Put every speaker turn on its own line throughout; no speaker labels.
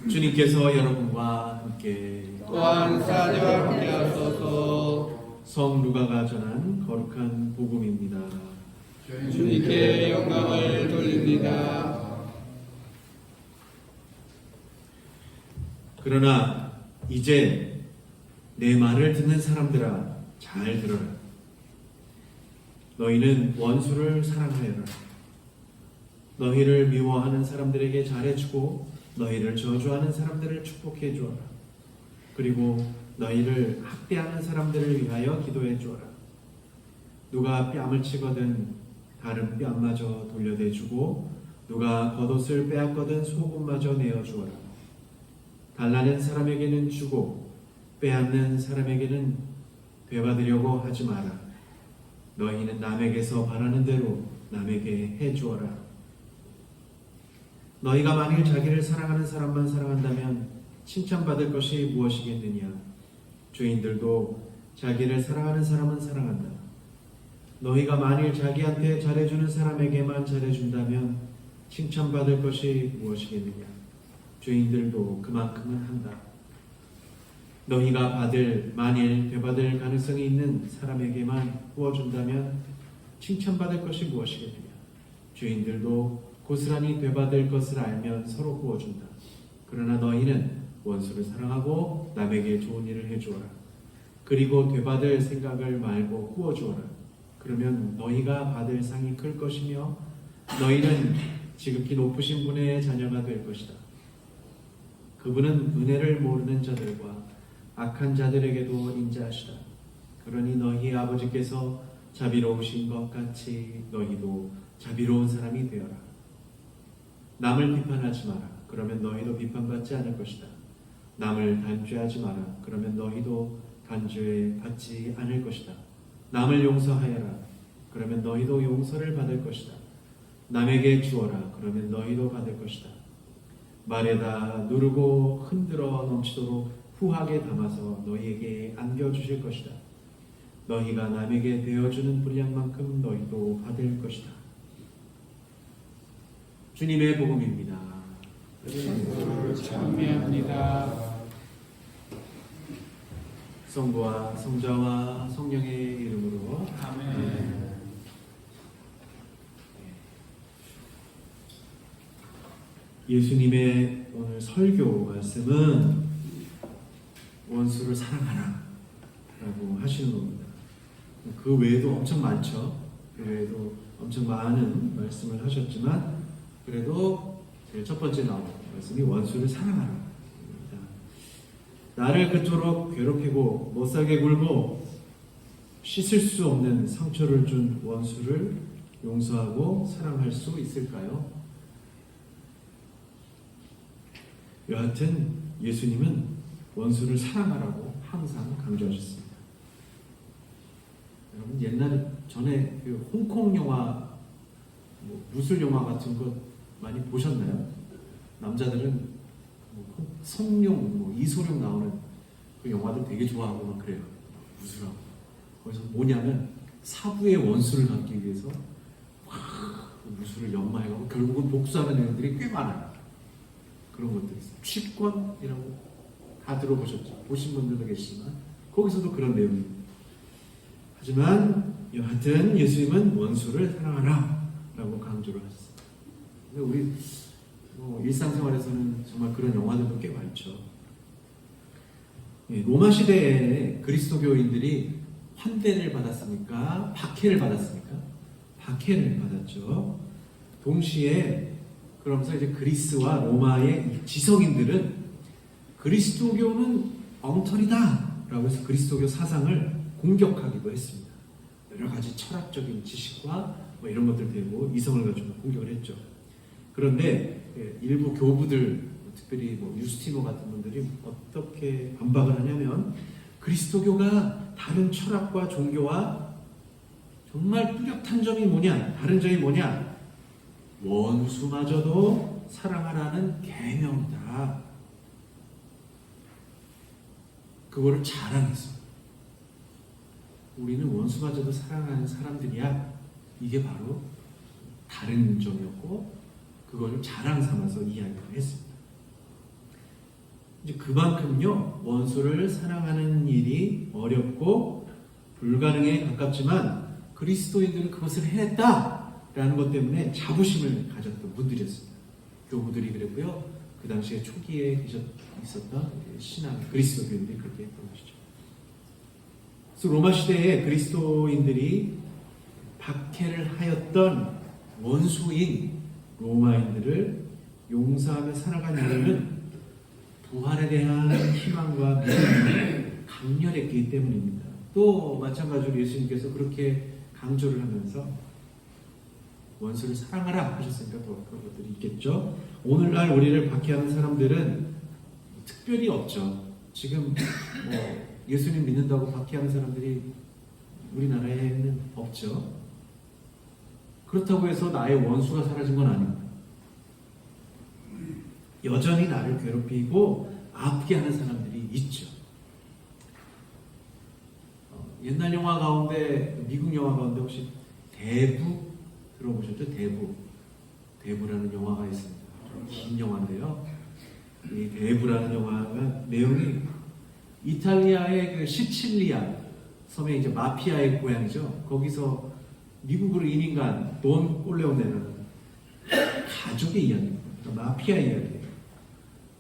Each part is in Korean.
주님께서 여러분과 함께
또한 사제와 함께 하소서.
성 루가가 전한 거룩한 복음입니다.
주님께 영광을 돌립니다.
그러나 이제 내 말을 듣는 사람들아, 잘 들어라. 너희는 원수를 사랑하여라. 너희를 미워하는 사람들에게 잘해주고 너희를 저주하는 사람들을 축복해 주어라. 그리고 너희를 학대하는 사람들을 위하여 기도해 주어라. 누가 뺨을 치거든 다른 뺨마저 돌려대주고 누가 겉옷을 빼앗거든 속옷마저 내어주어라. 달라는 사람에게는 주고 빼앗는 사람에게는 되받으려고 하지 마라. 너희는 남에게서 바라는 대로 남에게 해주어라. 너희가 만일 자기를 사랑하는 사람만 사랑한다면 칭찬받을 것이 무엇이겠느냐. 죄인들도 자기를 사랑하는 사람은 사랑한다. 너희가 만일 자기한테 잘해주는 사람에게만 잘해준다면 칭찬받을 것이 무엇이겠느냐. 죄인들도 그만큼은 한다. 너희가 만일 되받을 가능성이 있는 사람에게만 구워준다면 칭찬받을 것이 무엇이겠느냐. 죄인들도 고스란히 되받을 것을 알면 서로 구워준다. 그러나 너희는 원수를 사랑하고 남에게 좋은 일을 해주어라. 그리고 되받을 생각을 말고 구워주어라. 그러면 너희가 받을 상이 클 것이며 너희는 지극히 높으신 분의 자녀가 될 것이다. 그분은 은혜를 모르는 자들과 악한 자들에게도 인자하시다. 그러니 너희 아버지께서 자비로우신 것 같이 너희도 자비로운 사람이 되어라. 남을 비판하지 마라. 그러면 너희도 비판받지 않을 것이다. 남을 단죄하지 마라. 그러면 너희도 단죄 받지 않을 것이다. 남을 용서하여라. 그러면 너희도 용서를 받을 것이다. 남에게 주어라. 그러면 너희도 받을 것이다. 말에다 누르고 흔들어 넘치도록 후하게 담아서 너희에게 안겨주실 것이다. 너희가 남에게 되어주는 분량만큼 너희도 받을 것이다. 주님의 복음입니다.
주를 찬미합니다.
성부와 성자와 성령의 이름으로
아멘.
예수님의 오늘 설교 말씀은 원수를 사랑하라 라고 하시는 겁니다. 그 외에도 엄청 많죠. 그 외에도 엄청 많은 말씀을 하셨지만 그래도 제일 첫 번째 나온 말씀이 원수를 사랑하라. 나를 그토록 괴롭히고 못살게 굴고 씻을 수 없는 상처를 준 원수를 용서하고 사랑할 수 있을까요? 여하튼 예수님은 원수를 사랑하라고 항상 강조하셨습니다. 여러분 옛날에 전에 그 홍콩 영화, 무술 영화 같은 거 많이 보셨나요? 남자들은 성룡, 이소룡 나오는 그 영화들 되게 좋아하고 막 그래요. 무술하고. 거기서 뭐냐면 사부의 원수를 갖기 위해서 그 무술을 연마해가고 결국은 복수하는 애들이 꽤 많아요. 그런 것들이 있어요. 취권이라고 다 들어보셨죠? 보신 분들도 계시지만 거기서도 그런 내용입니다. 하지만 여하튼 예수님은 원수를 사랑하라 라고 강조를 하셨습니다. 근데 우리 일상생활에서는 정말 그런 영화들도 꽤 많죠. 로마 시대에 그리스도교인들이 환대를 받았습니까? 박해를 받았습니까? 박해를 받았죠. 동시에 그러면서 이제 그리스와 로마의 지성인들은 그리스도교는 엉터리다 라고 해서 그리스도교 사상을 공격하기도 했습니다. 여러 가지 철학적인 지식과 이런 것들 대고 이성을 가지고 공격을 했죠. 그런데 일부 교부들, 특별히 유스티노 같은 분들이 어떻게 반박을 하냐면 그리스도교가 다른 철학과 종교와 정말 뚜렷한 점이 뭐냐, 다른 점이 뭐냐, 원수마저도 사랑하라는 계명이다. 그거를 자랑했어. 우리는 원수마저도 사랑하는 사람들이야. 이게 바로 다른 점이었고 그걸 자랑 삼아서 이야기를 했습니다. 이제 그만큼요 원수를 사랑하는 일이 어렵고 불가능에 가깝지만 그리스도인들은 그것을 해냈다라는 것 때문에 자부심을 가졌던 분들이었습니다. 교부들이 그랬고요. 그 당시에 초기에 있었던 신앙 그리스도교인들이 그렇게 했던 것이죠. 그래서 로마 시대에 그리스도인들이 박해를 하였던 원수인 로마인들을 용서하며 살아간 이유는 부활에 대한 희망과 믿음이 강렬했기 때문입니다. 또 마찬가지로 예수님께서 그렇게 강조를 하면서 원수를 사랑하라 하셨으니까 또 그런 것들이 있겠죠. 오늘날 우리를 박해하는 사람들은 특별히 없죠. 지금 예수님 믿는다고 박해하는 사람들이 우리나라에는 없죠. 그렇다고 해서 나의 원수가 사라진 건 아닙니다. 여전히 나를 괴롭히고 아프게 하는 사람들이 있죠. 옛날 영화 가운데, 미국 영화 가운데 혹시 대부 들어보셨죠? 대부라는 영화가 있습니다. 긴 영화인데요. 이 대부라는 영화가 내용이 이탈리아의 그 시칠리아 섬에 이제 마피아의 고향이죠. 거기서 미국으로 이민 간 돈 꼴레오네라는 가족의 이야기입니다. 마피아 이야기예요.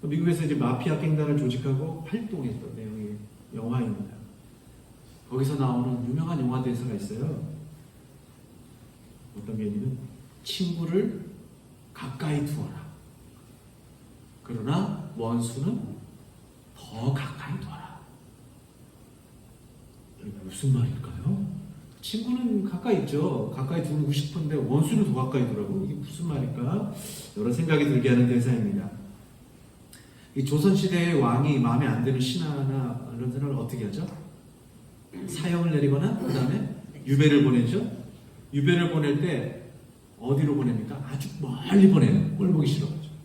미국에서 이제 마피아 갱단을 조직하고 활동했던 내용의 영화입니다. 거기서 나오는 유명한 영화 대사가 있어요. 어떤 게 있냐면 친구를 가까이 두어라. 그러나 원수는 더 가까이 두어라. 이게 무슨 말일까요? 친구는 가까이 있죠. 가까이 두고 싶은데 원수는 더 가까이 두라고. 이게 무슨 말일까? 여러 생각이 들게 하는 대사입니다. 이 조선시대의 왕이 마음에 안 드는 신하나 이런 사람을 어떻게 하죠? 사형을 내리거나 그 다음에 유배를 보내죠. 유배를 보낼 때 어디로 보냅니까? 아주 멀리 보내요. 꼴 보기 싫어가지고.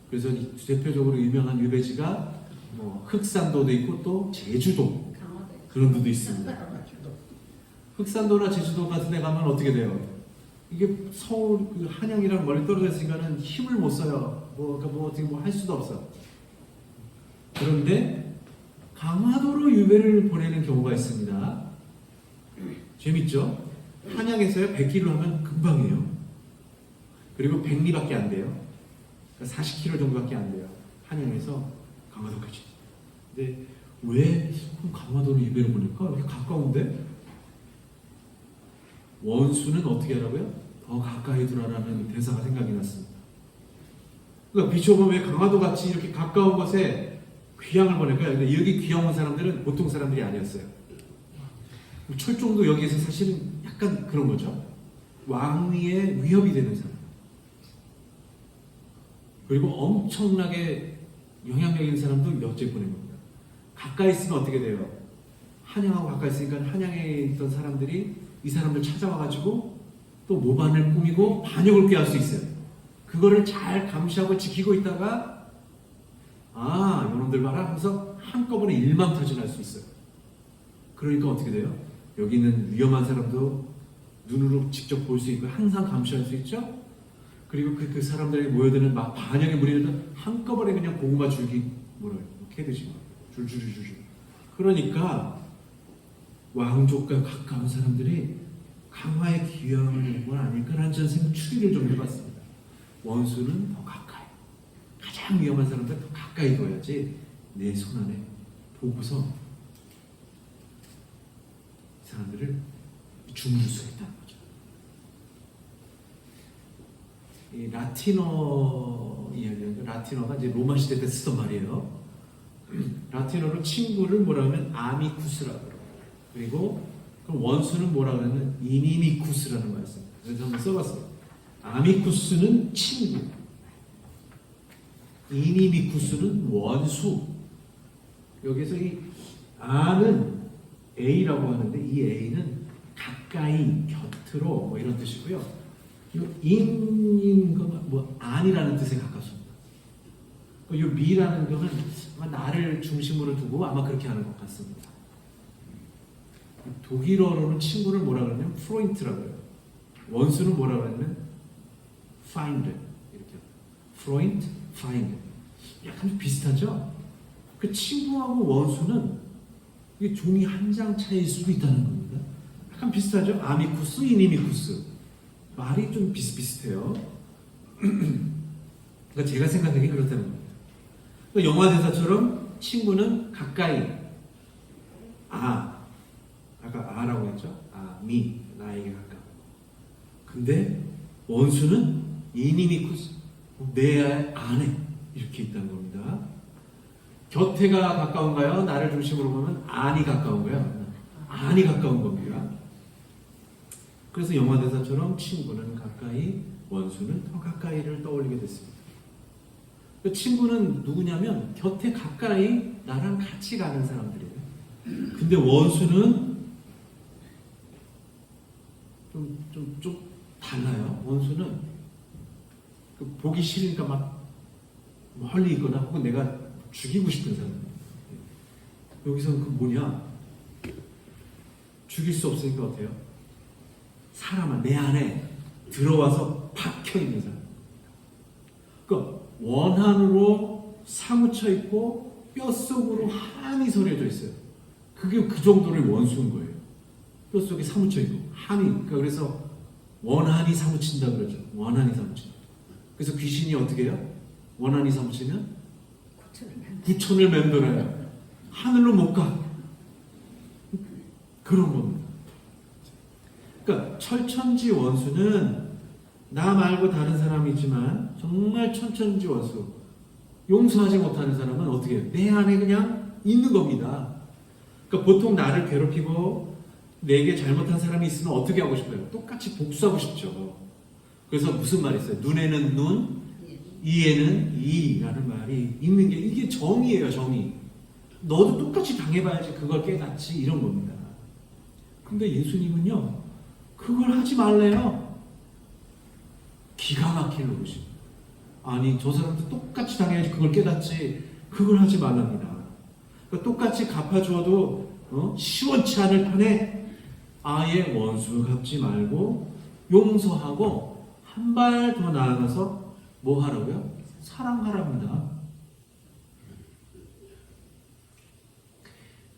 그래서 대표적으로 유명한 유배지가 뭐 흑산도도 있고 또 제주도 그런 데도 있습니다. 흑산도나 제주도 같은 데 가면 어떻게 돼요? 이게 서울 그 한양이랑 멀리 떨어져 있으니까는 힘을 못 써요. 어떻게 할 수도 없어. 그런데 강화도로 유배를 보내는 경우가 있습니다. 재밌죠? 한양에서요 100km 하면 금방이에요. 그리고 100리밖에 안 돼요. 그러니까 40km 정도밖에 안 돼요. 한양에서 강화도까지. 근데 왜 강화도로 유배를 보낼까? 이렇게 가까운데? 원수는 어떻게 하라고요? 더 가까이 두라라는 대사가 생각이 났습니다. 그러니까 비춰보면 왜 강화도 같이 이렇게 가까운 곳에 귀향을 보낼까요? 근데 여기 귀향 온 사람들은 보통 사람들이 아니었어요. 철종도 여기에서 사실은 약간 그런 거죠. 왕위에 위협이 되는 사람. 그리고 엄청나게 영향력 있는 사람도 여째 보낸 겁니다. 가까이 있으면 어떻게 돼요? 한양하고 가까이 있으니까 한양에 있던 사람들이 이 사람들 찾아와가지고 또 모반을 꾸미고 반역을 꾀할 수 있어요. 그거를 잘 감시하고 지키고 있다가 이놈들 봐라 하면서 한꺼번에 일망타진할 수 있어요. 그러니까 어떻게 돼요? 여기 있는 위험한 사람도 눈으로 직접 볼 수 있고 항상 감시할 수 있죠? 그리고 그 사람들이 모여드는 막 반역에 무리는 한꺼번에 그냥 고구마 줄기 캐듯이 줄줄줄줄. 그러니까 왕족과 가까운 사람들이 강화에 귀향을 온 건 아닐까라는 저는 추리를 좀 해봤습니다. 원수는 더 가까이, 가장 위험한 사람들 더 가까이 둬야지 내 손 안에 보고서 이 사람들을 주무를 수 있다는 거죠. 이 라틴어 이야기는 라틴어가 이제 로마 시대 때 쓰던 말이에요. 라틴어로 친구를 뭐라 하면 아미쿠스라고 그래요. 그리고 그럼 원수는 뭐라 그러면 이니미쿠스라는 말씀입니다. 그래서 한번 써봤어요. 아미쿠스는 친구, 이니미쿠스는 원수. 여기서 이 아는 A라고 하는데 이 A는 가까이, 곁으로 뭐 이런 뜻이고요. 이 인인 거는 뭐 안이라는 뜻에 가깝습니다. 이 미라는 거는 아마 나를 중심으로 두고 아마 그렇게 하는 것 같습니다. 독일어로는 친구를 뭐라 그러냐면 프로인트라고 해요. 원수는 뭐라 그러냐면 find 이렇게 Freund, find 약간 좀 비슷하죠? 그 친구하고 원수는 이게 종이 한 장 차이일 수도 있다는 겁니다. 약간 비슷하죠? 아미쿠스, 이니미쿠스 말이 좀 비슷비슷해요. 그러니까 제가 생각하기 그렇다는 겁니다. 그러니까 영화 대사처럼 친구는 가까이 아까 아라고 했죠? 미 나에게 가까워. 근데 원수는 이니미쿠스 내 안에 이렇게 있다는 겁니다. 곁에가 가까운가요? 나를 중심으로 보면 안이 가까운가요? 안이 가까운 겁니다. 그래서 영화 대사처럼 친구는 가까이, 원수는 더 가까이를 떠올리게 됐습니다. 그 친구는 누구냐면 곁에 가까이 나랑 같이 가는 사람들이에요. 근데 원수는 좀 달라요. 원수는 보기 싫으니까 막 멀리 있거나 혹은 내가 죽이고 싶은 사람. 여기서는 그 뭐냐? 죽일 수 없으니까 어때요? 사람은 내 안에 들어와서 박혀 있는 사람. 그러니까 원한으로 사무쳐 있고 뼛속으로 한이 서려져 있어요. 그게 그 정도로 원수인 거예요. 뼛속에 사무쳐 있고 한이. 그러니까 그래서 원한이 사무친다 그러죠. 원한이 사무친다. 그래서 귀신이 어떻게 해요? 원한이 사무치면 구천을 맴돌아요. 하늘로 못 가. 그런 겁니다. 그러니까 철천지 원수는 나 말고 다른 사람이지만 정말 천천지 원수, 용서하지 못하는 사람은 어떻게 해요? 내 안에 그냥 있는 겁니다. 그러니까 보통 나를 괴롭히고 내게 잘못한 사람이 있으면 어떻게 하고 싶어요? 똑같이 복수하고 싶죠. 그래서 무슨 말이 있어요? 눈에는 눈, 이에는 이라는 말이 있는 게 이게 정의예요. 정의. 너도 똑같이 당해봐야지 그걸 깨닫지 이런 겁니다. 근데 예수님은요 그걸 하지 말래요. 기가 막힌 노릇이. 아니 저 사람도 똑같이 당해야지 그걸 깨닫지 그걸 하지 말랍니다. 그러니까 똑같이 갚아주어도 시원치 않을 판에 아예 원수 갚지 말고 용서하고 한 발 더 나아가서 뭐 하라고요? 사랑하랍니다.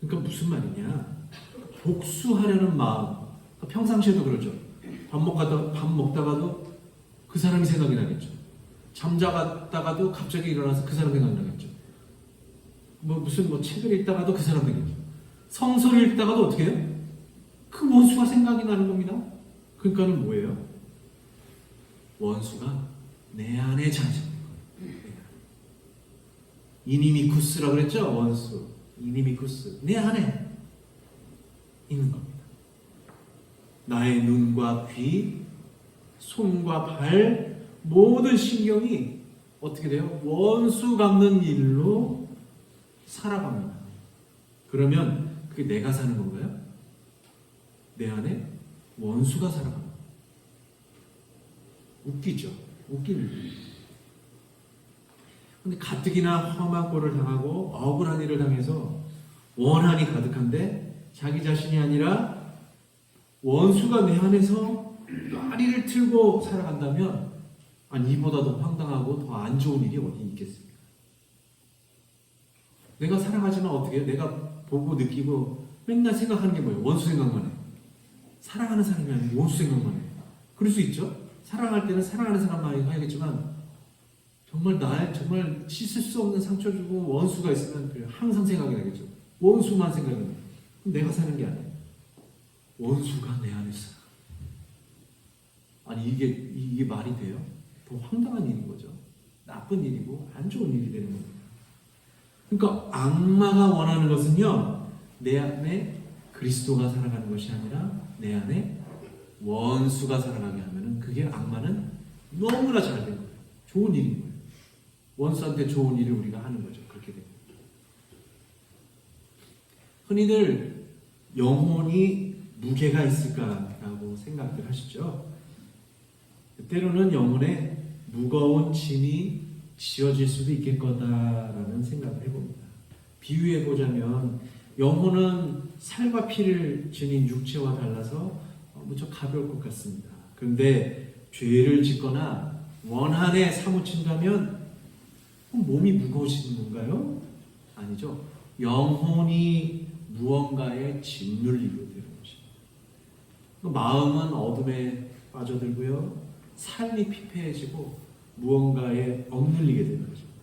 그러니까 무슨 말이냐? 복수하려는 마음. 평상시에도 그러죠. 밥 먹다가도 그 사람이 생각이 나겠죠. 잠자갔다가도 갑자기 일어나서 그 사람 생각이 나겠죠. 무슨 책을 읽다가도 그 사람 생각이죠. 성서를 읽다가도 어떻게 해요? 그 원수가 생각이 나는 겁니다. 그러니까는 뭐예요? 원수가 내 안에 자리잡는 거예요. 이니미쿠스라고 그랬죠? 원수. 이니미쿠스. 내 안에 있는 겁니다. 나의 눈과 귀, 손과 발, 모든 신경이 어떻게 돼요? 원수 갚는 일로 살아갑니다. 그러면 그게 내가 사는 건가요? 내 안에 원수가 살아갑니다. 웃기죠? 웃기는 일이에요. 근데 가뜩이나 험한 꼴을 당하고 억울한 일을 당해서 원한이 가득한데 자기 자신이 아니라 원수가 내 안에서 다리를 틀고 살아간다면 이보다 더 황당하고 더 안 좋은 일이 어디 있겠습니까? 내가 살아가지만 어떻게 해요? 내가 보고 느끼고 맨날 생각하는 게 뭐예요? 원수 생각만 해요. 사랑하는 사람이 아니고 원수 생각만 해요. 그럴 수 있죠? 사랑할 때는 사랑하는 사람만 해야겠지만 정말 씻을 수 없는 상처 주고 원수가 있으면 항상 생각이 나겠죠. 원수만 생각이 나요. 내가 사는 게 아니에요. 원수가 내 안에 있어. 아니 이게 말이 돼요? 더 황당한 일인 거죠. 나쁜 일이고 안 좋은 일이 되는 겁니다. 그러니까 악마가 원하는 것은요 내 안에 그리스도가 살아가는 것이 아니라 내 안에 원수가 살아가게 하면은 그게 악마는 너무나 잘 된 거예요. 좋은 일인 거예요. 원수한테 좋은 일을 우리가 하는 거죠. 그렇게 됩니다. 흔히들 영혼이 무게가 있을까라고 생각들 하시죠. 때로는 영혼에 무거운 짐이 지어질 수도 있겠거다라는 생각을 해봅니다. 비유해보자면 영혼은 살과 피를 지닌 육체와 달라서 무척 가벼울 것 같습니다. 그런데 죄를 짓거나 원한에 사무친다면 몸이 무거워지는 건가요? 아니죠. 영혼이 무언가에 짓눌리게 되는 것입니다. 마음은 어둠에 빠져들고요. 삶이 피폐해지고 무언가에 억눌리게 되는 것입니다.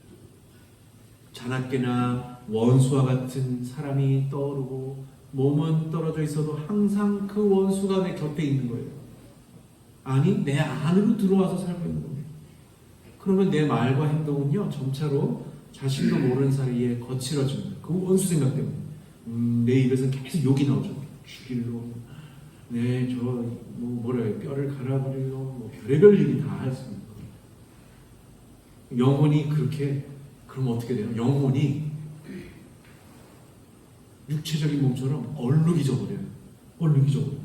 자나깨나 원수와 같은 사람이 떠오르고 몸은 떨어져 있어도 항상 그 원수가 내 곁에 있는 거예요. 아니, 내 안으로 들어와서 살고 있는 겁니다. 그러면 내 말과 행동은요, 점차로 자신도 모르는 사이에 거칠어집니다. 그 원수 생각 때문에. 내 입에서 계속 욕이 나오죠. 죽일로, 뭐래요, 뼈를 갈아버리고, 별의별 일이 다 할 수 있는 거예요. 영혼이 그렇게, 그럼 어떻게 돼요? 영혼이 육체적인 몸처럼 얼룩이져버려요. 얼룩이져버려요.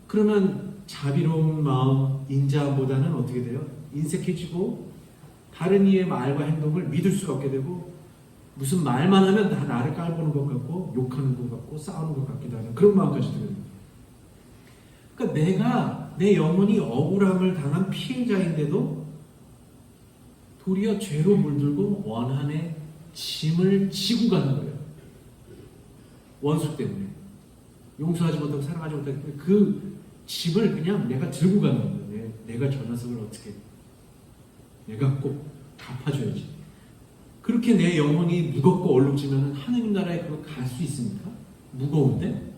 그러면 자비로운 마음, 인자보다는 어떻게 돼요? 인색해지고 다른 이의 말과 행동을 믿을 수가 없게 되고 무슨 말만 하면 다 나를 깔보는 것 같고 욕하는 것 같고 싸우는 것 같기도 하는 그런 마음까지 들어요. 그러니까 내가 내 영혼이 억울함을 당한 피해자인데도 도리어 죄로 물들고 원한의 짐을 지고 가는 거예요. 원수 때문에 용서하지 못하고 사랑하지 못하기 때문에 그 짐을 그냥 내가 들고 가는 거예요. 내가 저 녀석을 어떻게 내가 꼭 갚아줘야지. 그렇게 내 영혼이 무겁고 얼룩지면 하느님 나라에 그거 갈 수 있습니까? 무거운데?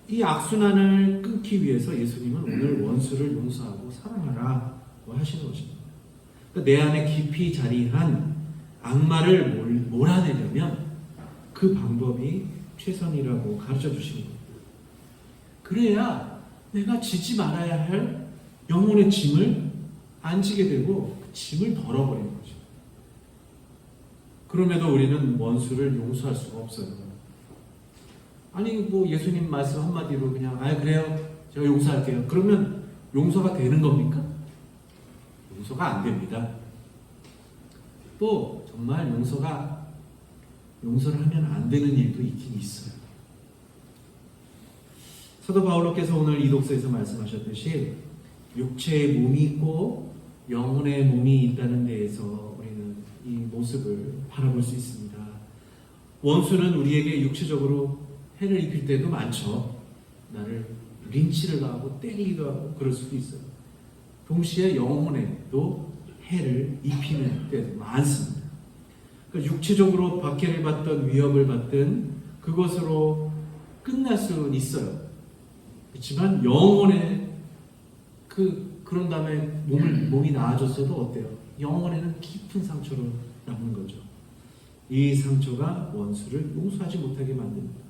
이 악순환을 끊기 위해서 예수님은 오늘 원수를 용서하고 사랑하라고 하시는 것입니다. 그러니까 내 안에 깊이 자리한 악마를 몰아내려면 그 방법이 최선이라고 가르쳐 주시는 겁니다. 그래야 내가 지지 말아야 할 영혼의 짐을 안 지게 되고 그 짐을 덜어버리는 거죠. 그럼에도 우리는 원수를 용서할 수가 없어요. 아니 예수님 말씀 한마디로 그냥 그래요, 제가 용서할게요. 그러면 용서가 되는 겁니까? 용서가 안 됩니다. 또 정말 용서를 하면 안 되는 일도 있긴 있어요. 사도 바울로께서 오늘 이 독서에서 말씀하셨듯이 육체의 몸이 있고 영혼의 몸이 있다는 데에서 우리는 이 모습을 바라볼 수 있습니다. 원수는 우리에게 육체적으로 해를 입힐 때도 많죠. 나를 린치를 가하고 때리기도 하고 그럴 수도 있어요. 동시에 영혼에도 해를 입히는 때도 많습니다. 그러니까 육체적으로 박해를 받던 위협을 받던 그것으로 끝날 수는 있어요. 그렇지만 영혼에 그런 다음에 몸이 나아졌어도 어때요? 영혼에는 깊은 상처로 남는 거죠. 이 상처가 원수를 용서하지 못하게 만듭니다.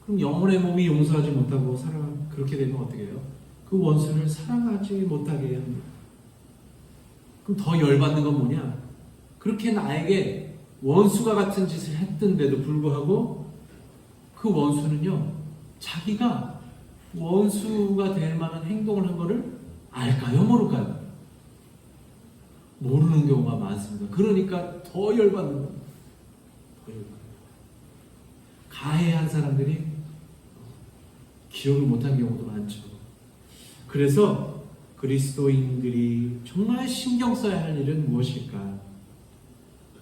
그럼 영혼의 몸이 용서하지 못하고 그렇게 되면 어떻게 해요? 그 원수를 사랑하지 못하게 합니다. 그럼 더 열받는 건 뭐냐? 그렇게 나에게 원수가 같은 짓을 했던데도 불구하고 그 원수는요, 자기가 원수가 될 만한 행동을 한 거를 알까요? 모를까요? 모르는 경우가 많습니다. 그러니까 더 열받는 거예요. 가해한 사람들이 기억을 못한 경우도 많죠. 그래서 그리스도인들이 정말 신경 써야 할 일은 무엇일까?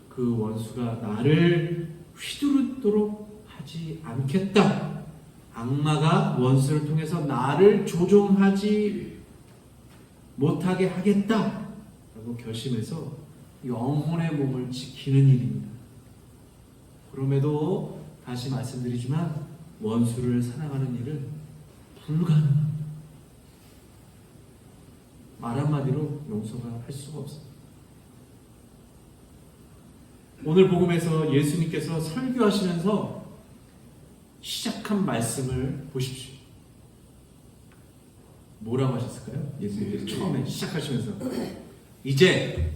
그 원수가 나를 휘두르도록 하지 않겠다. 악마가 원수를 통해서 나를 조종하지 못하게 하겠다. 라고 결심해서 영혼의 몸을 지키는 일입니다. 그럼에도 다시 말씀드리지만 원수를 사랑하는 일은 불가능합니다. 말 한마디로 용서가 할 수가 없습니다. 오늘 복음에서 예수님께서 설교하시면서 시작한 말씀을 보십시오. 뭐라고 하셨을까요? 예수님께서 처음에 시작하시면서 이제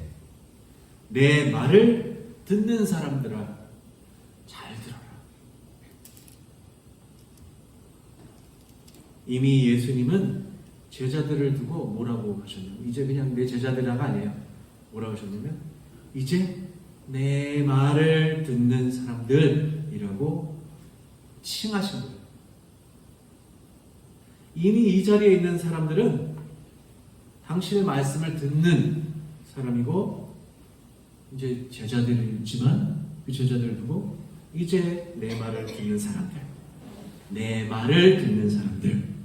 내 말을 듣는 사람들아 잘 들어라. 이미 예수님은 제자들을 두고 뭐라고 하셨냐면 이제 그냥 내 제자들아가 아니에요. 뭐라고 하셨냐면 이제 내 말을 듣는 사람들이라고 칭하신 거예요. 이미 이 자리에 있는 사람들은 당신의 말씀을 듣는 사람이고 이제 제자들이지만 그 제자들을 두고 이제 내 말을 듣는 사람들, 내 말을 듣는 사람들.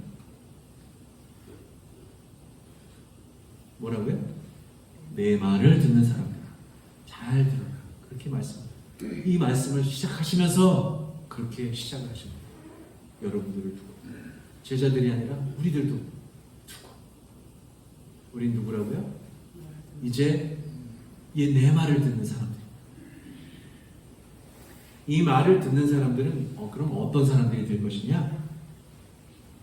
뭐라고요? 내 말을 듣는 사람들. 잘 들어라. 그렇게 말씀합니다. 이 말씀을 시작하시면서 그렇게 시작을 하십니다. 여러분들을 두고. 제자들이 아니라 우리들도 두고. 우린 누구라고요? 이제 내 말을 듣는 사람들. 이 말을 듣는 사람들은 그럼 어떤 사람들이 될 것이냐?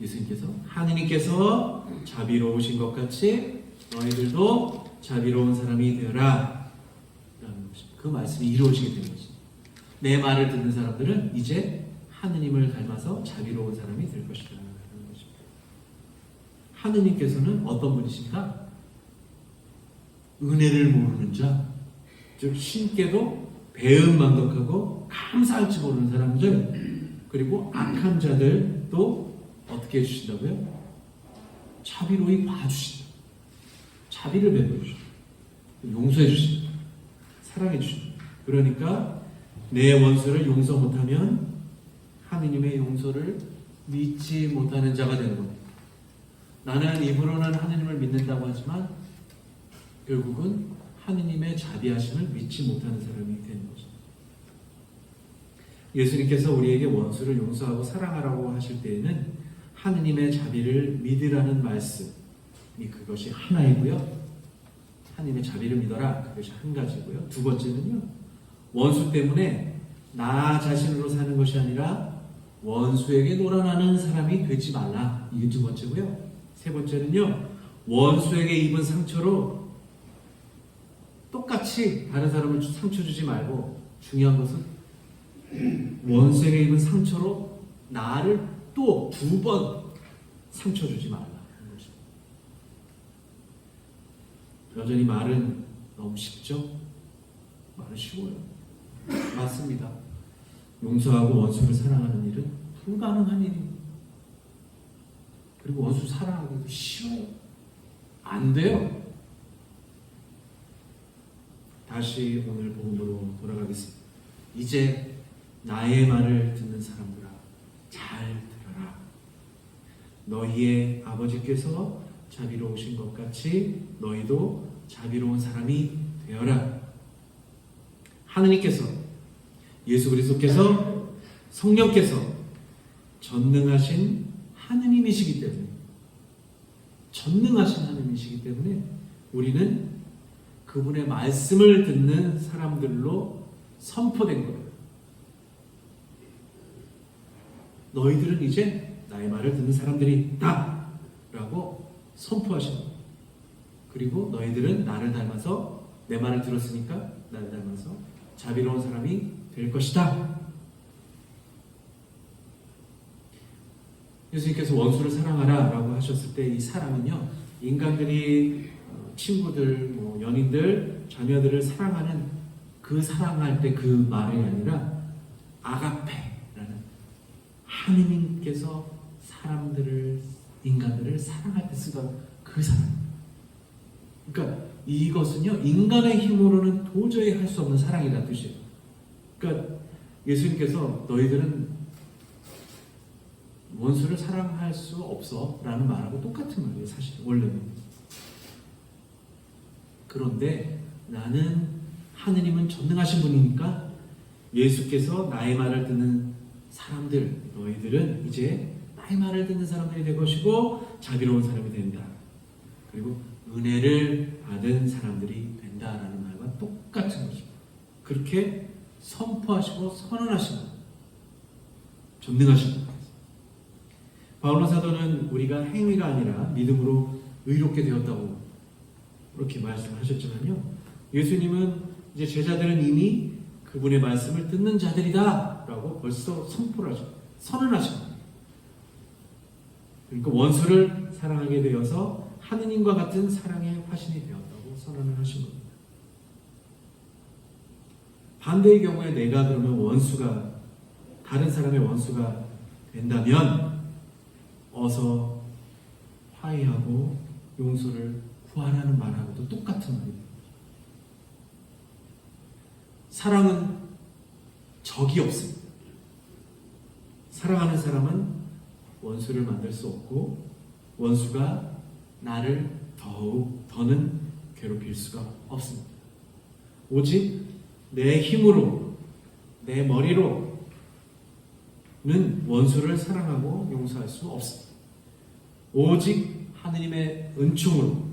예수님께서 하느님께서 자비로우신 것 같이 너희들도 자비로운 사람이 되어라 라는 것입니다. 그 말씀이 이루어지게 되는 것입니다. 내 말을 듣는 사람들은 이제 하느님을 닮아서 자비로운 사람이 될 것이다 라는 것입니다. 하느님께서는 어떤 분이십니까? 은혜를 모르는 자, 즉 신께도 배은망덕하고 감사할 줄 모르는 사람들, 그리고 악한 자들도 어떻게 해주신다고요? 자비로이 봐주신다. 자비를 베풀어 주신다. 용서해 주신다. 사랑해 주신다. 그러니까 내 원수를 용서 못하면 하느님의 용서를 믿지 못하는 자가 되는 겁니다. 나는 입으로는 하느님을 믿는다고 하지만 결국은 하느님의 자비하심을 믿지 못하는 사람이 되는 것입니다. 예수님께서 우리에게 원수를 용서하고 사랑하라고 하실 때에는 하느님의 자비를 믿으라는 말씀이 그것이 하나이고요. 하느님의 자비를 믿어라. 그것이 한 가지고요. 두 번째는요. 원수 때문에 나 자신으로 사는 것이 아니라 원수에게 놀아나는 사람이 되지 말라. 이게 두 번째고요. 세 번째는요. 원수에게 입은 상처로 똑같이 다른 사람을 상처 주지 말고 중요한 것은 원수에게 입은 상처로 나를 또 두 번 상처 주지 말라 하는 것입니다. 여전히 말은 너무 쉽죠? 말은 쉬워요. 맞습니다. 용서하고 원수를 사랑하는 일은 불가능한 일입니다. 그리고 원수 사랑하기도 쉬워요. 안 돼요. 다시 오늘 본문으로 돌아가겠습니다. 이제 나의 말을 듣는 사람들아 잘 들어라. 너희의 아버지께서 자비로우신 것 같이 너희도 자비로운 사람이 되어라. 하느님께서 예수 그리스도께서 성령께서 전능하신 하느님이시기 때문에 우리는 그분의 말씀을 듣는 사람들로 선포된 거예요. 너희들은 이제 나의 말을 듣는 사람들이다 라고 선포하신 거예요. 그리고 너희들은 나를 닮아서 내 말을 들었으니까 나를 닮아서 자비로운 사람이 될 것이다. 예수님께서 원수를 사랑하라 라고 하셨을 때 이 사랑은요, 인간들이 친구들, 연인들, 자녀들을 사랑하는 그 사랑할 때 그 말이 아니라 아가페라는 하느님께서 인간들을 사랑할 때 쓰던 그 사랑. 그러니까 이것은요, 인간의 힘으로는 도저히 할 수 없는 사랑이라는 뜻이에요. 그러니까 예수님께서 너희들은 원수를 사랑할 수 없어 라는 말하고 똑같은 말이에요. 사실 원래는. 그런데 나는 하느님은 전능하신 분이니까 예수께서 나의 말을 듣는 사람들, 너희들은 이제 나의 말을 듣는 사람들이 될 것이고 자비로운 사람이 된다. 그리고 은혜를 받은 사람들이 된다라는 말과 똑같은 것입니다. 그렇게 선포하시고 선언하신 것. 전능하신 것. 바울로 사도는 우리가 행위가 아니라 믿음으로 의롭게 되었다고 그렇게 말씀하셨지만요. 예수님은 이제 제자들은 이미 그분의 말씀을 듣는 자들이다 라고 벌써 선포를 하셨고 선언하셨습니다. 그러니까 원수를 사랑하게 되어서 하느님과 같은 사랑의 화신이 되었다고 선언을 하신 겁니다. 반대의 경우에 내가 그러면 다른 사람의 원수가 된다면 어서 화해하고 용서를 구하라는 말하고도 똑같은 말입니다. 사랑은 적이 없습니다. 사랑하는 사람은 원수를 만들 수 없고 원수가 나를 더는 괴롭힐 수가 없습니다. 오직 내 힘으로, 내 머리로는 원수를 사랑하고 용서할 수 없습니다. 오직 하느님의 은총으로,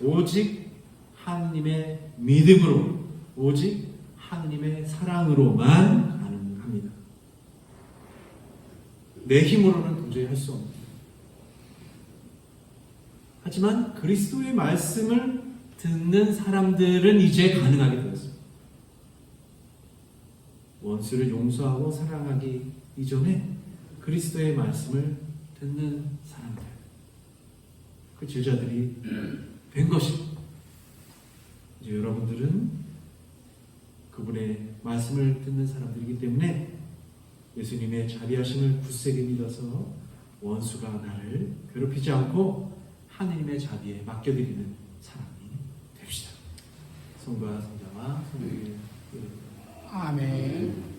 오직 하느님의 믿음으로, 오직 하느님의 사랑으로만 가능합니다. 내 힘으로는 도저히 할 수 없습니다. 하지만 그리스도의 말씀을 듣는 사람들은 이제 가능하게 되었습니다. 원수를 용서하고 사랑하기 이전에 그리스도의 말씀을 듣는 사람들, 그 제자들이 된 것입니다. 이제 여러분들은 그분의 말씀을 듣는 사람들이기 때문에 예수님의 자비하심을 굳세게 믿어서 원수가 나를 괴롭히지 않고 하느님의 자비에 맡겨드리는 사람이 됩시다. 성부와 성자와 성령의
아멘.